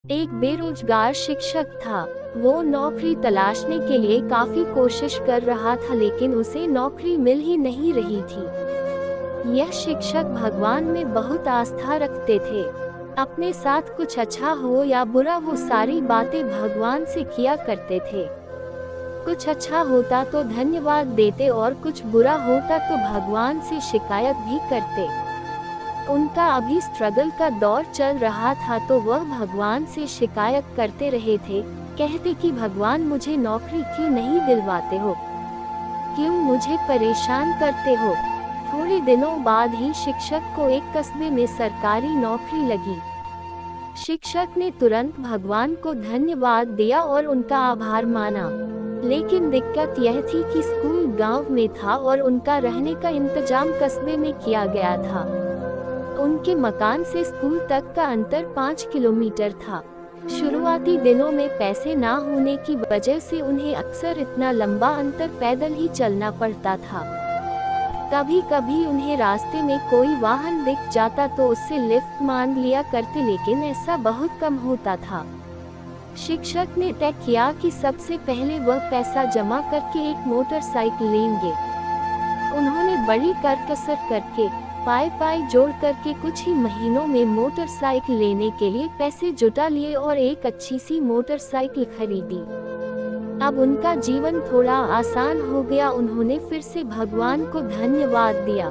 एक बेरोजगार शिक्षक था। वो नौकरी तलाशने के लिए काफी कोशिश कर रहा था, लेकिन उसे नौकरी मिल ही नहीं रही थी। यह शिक्षक भगवान में बहुत आस्था रखते थे। अपने साथ कुछ अच्छा हो या बुरा, वो सारी बातें भगवान से किया करते थे। कुछ अच्छा होता तो धन्यवाद देते और कुछ बुरा होता तो भगवान से शिकायत भी करते। उनका अभी स्ट्रगल का दौर चल रहा था, तो वह भगवान से शिकायत करते रहे थे। कहते कि भगवान, मुझे नौकरी क्यों नहीं दिलवाते हो, क्यों मुझे परेशान करते हो। थोड़े दिनों बाद ही शिक्षक को एक कस्बे में सरकारी नौकरी लगी। शिक्षक ने तुरंत भगवान को धन्यवाद दिया और उनका आभार माना। लेकिन दिक्कत यह थी कि स्कूल गांव में था और उनका रहने का इंतजाम कस्बे में किया गया था। उनके मकान से स्कूल तक का अंतर 5 किलोमीटर था। शुरुआती दिनों में पैसे ना होने की वजह से उन्हें अक्सर इतना लंबा अंतर पैदल ही चलना पड़ता था। कभी कभी उन्हें रास्ते में कोई वाहन दिख जाता तो उससे लिफ्ट मांग लिया करते, लेकिन ऐसा बहुत कम होता था। शिक्षक ने तय किया कि सबसे पहले वह पैसा जमा करके एक मोटरसाइकिल लेंगे। उन्होंने बड़ी करकसर करके पाई जोड़ करके कुछ ही महीनों में मोटरसाइकिल लेने के लिए पैसे जुटा लिए और एक अच्छी सी मोटरसाइकिल खरीदी। अब उनका जीवन थोड़ा आसान हो गया। उन्होंने फिर से भगवान को धन्यवाद दिया।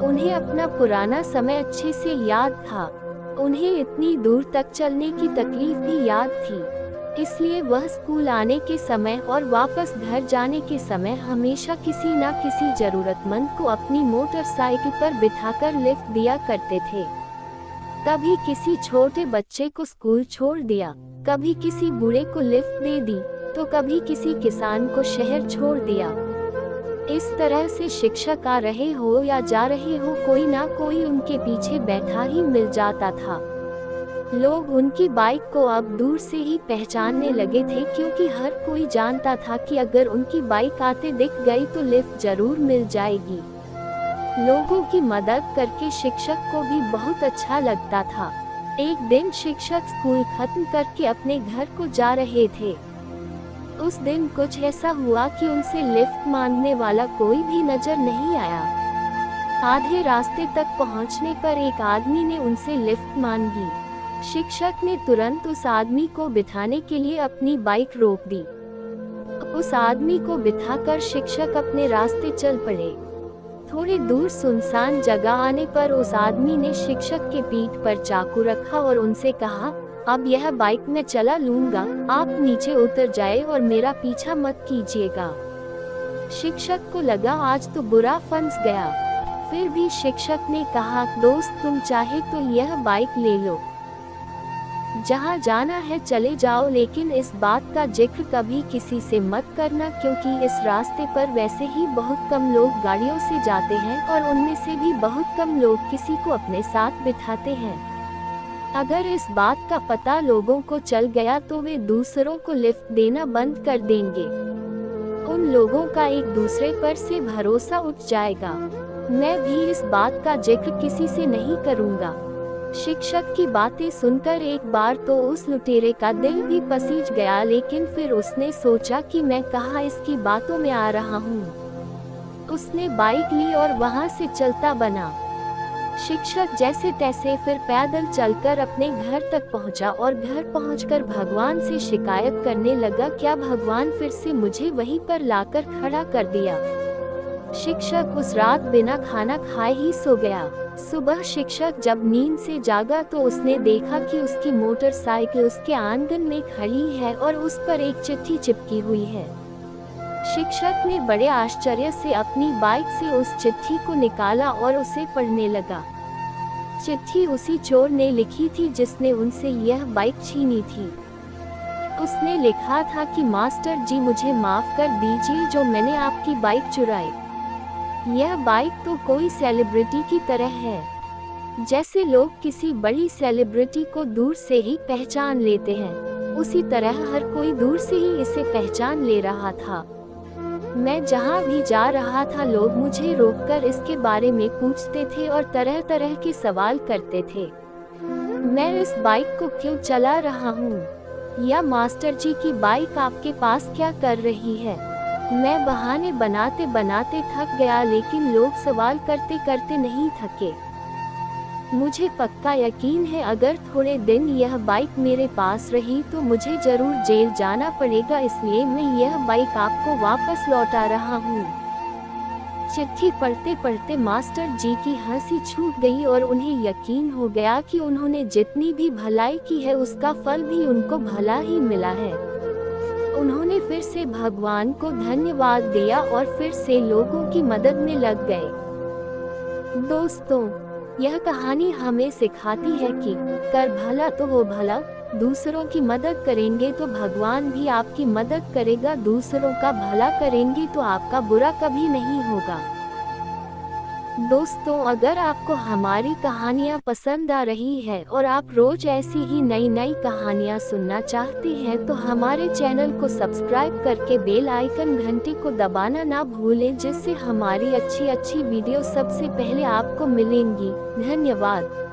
उन्हें अपना पुराना समय अच्छे से याद था। उन्हें इतनी दूर तक चलने की तकलीफ भी याद थी, इसलिए वह स्कूल आने के समय और वापस घर जाने के समय हमेशा किसी न किसी जरूरतमंद को अपनी मोटरसाइकिल पर बिठाकर लिफ्ट दिया करते थे। कभी किसी छोटे बच्चे को स्कूल छोड़ दिया, कभी किसी बूढ़े को लिफ्ट दे दी, तो कभी किसी किसान को शहर छोड़ दिया। इस तरह से शिक्षक आ रहे हो या जा रहे हो, कोई ना कोई उनके पीछे बैठा ही मिल जाता था। लोग उनकी बाइक को अब दूर से ही पहचानने लगे थे, क्योंकि हर कोई जानता था कि अगर उनकी बाइक आते दिख गई तो लिफ्ट जरूर मिल जाएगी। लोगों की मदद करके शिक्षक को भी बहुत अच्छा लगता था। एक दिन शिक्षक स्कूल खत्म करके अपने घर को जा रहे थे। उस दिन कुछ ऐसा हुआ कि उनसे लिफ्ट मांगने वाला कोई भी नजर नहीं आया। आधे रास्ते तक पहुंचने पर एक आदमी ने उनसे लिफ्ट मांगी। शिक्षक ने तुरंत उस आदमी को बिठाने के लिए अपनी बाइक रोक दी। उस आदमी को बिठाकर शिक्षक अपने रास्ते चल पड़े। थोड़ी दूर सुनसान जगह आने पर उस आदमी ने शिक्षक के पीठ पर चाकू रखा और उनसे कहा, अब यह बाइक मैं चला लूंगा, आप नीचे उतर जाए और मेरा पीछा मत कीजिएगा। शिक्षक को लगा आज तो बुरा फंस गया। फिर भी शिक्षक ने कहा, दोस्त तुम चाहे तो यह बाइक ले लो, जहाँ जाना है चले जाओ, लेकिन इस बात का जिक्र कभी किसी से मत करना, क्योंकि इस रास्ते पर वैसे ही बहुत कम लोग गाड़ियों से जाते हैं और उनमें से भी बहुत कम लोग किसी को अपने साथ बिठाते हैं। अगर इस बात का पता लोगों को चल गया तो वे दूसरों को लिफ्ट देना बंद कर देंगे। उन लोगों का एक दूसरे पर से भरोसा उठ जाएगा। मैं भी इस बात का जिक्र किसी से नहीं करूँगा। शिक्षक की बातें सुनकर एक बार तो उस लुटेरे का दिल भी पसीज गया, लेकिन फिर उसने सोचा कि मैं कहाँ इसकी बातों में आ रहा हूँ। उसने बाइक ली और वहाँ से चलता बना। शिक्षक जैसे तैसे फिर पैदल चलकर अपने घर तक पहुँचा और घर पहुँचकर भगवान से शिकायत करने लगा, क्या भगवान फिर से मुझे वहीं पर लाकर खड़ा कर दिया। शिक्षक उस रात बिना खाना खाए ही सो गया। सुबह शिक्षक जब नींद से जागा तो उसने देखा कि उसकी मोटरसाइकिल उसके आंगन में खड़ी है और उस पर एक चिट्ठी चिपकी हुई है। शिक्षक ने बड़े आश्चर्य से अपनी बाइक से उस चिट्ठी को निकाला और उसे पढ़ने लगा। चिट्ठी उसी चोर ने लिखी थी जिसने उनसे यह बाइक छीनी थी। उसने लिखा था कि मास्टर जी मुझे माफ कर दीजिए जो मैंने आपकी बाइक चुराई। यह बाइक तो कोई सेलिब्रिटी की तरह है। जैसे लोग किसी बड़ी सेलिब्रिटी को दूर से ही पहचान लेते हैं, उसी तरह हर कोई दूर से ही इसे पहचान ले रहा था। मैं जहाँ भी जा रहा था लोग मुझे रोककर इसके बारे में पूछते थे और तरह तरह के सवाल करते थे। मैं इस बाइक को क्यों चला रहा हूँ? या मास्टर जी की बाइक आपके पास क्या कर रही है? मैं बहाने बनाते बनाते थक गया, लेकिन लोग सवाल करते करते नहीं थके। मुझे पक्का यकीन है अगर थोड़े दिन यह बाइक मेरे पास रही तो मुझे जरूर जेल जाना पड़ेगा, इसलिए मैं यह बाइक आपको वापस लौटा रहा हूँ। चिट्ठी पढ़ते पढ़ते मास्टर जी की हंसी छूट गई और उन्हें यकीन हो गया कि उन्होंने जितनी भी भलाई की है उसका फल भी उनको भला ही मिला है। उन्होंने फिर से भगवान को धन्यवाद दिया और फिर से लोगों की मदद में लग गए। दोस्तों, यह कहानी हमें सिखाती है कि कर भला तो हो भला, दूसरों की मदद करेंगे तो भगवान भी आपकी मदद करेगा, दूसरों का भला करेंगे तो आपका बुरा कभी नहीं होगा। दोस्तों, अगर आपको हमारी कहानियाँ पसंद आ रही है और आप रोज ऐसी ही नई नई कहानियाँ सुनना चाहते हैं तो हमारे चैनल को सब्सक्राइब करके बेल आइकन घंटी को दबाना ना भूलें, जिससे हमारी अच्छी अच्छी वीडियो सबसे पहले आपको मिलेंगी। धन्यवाद।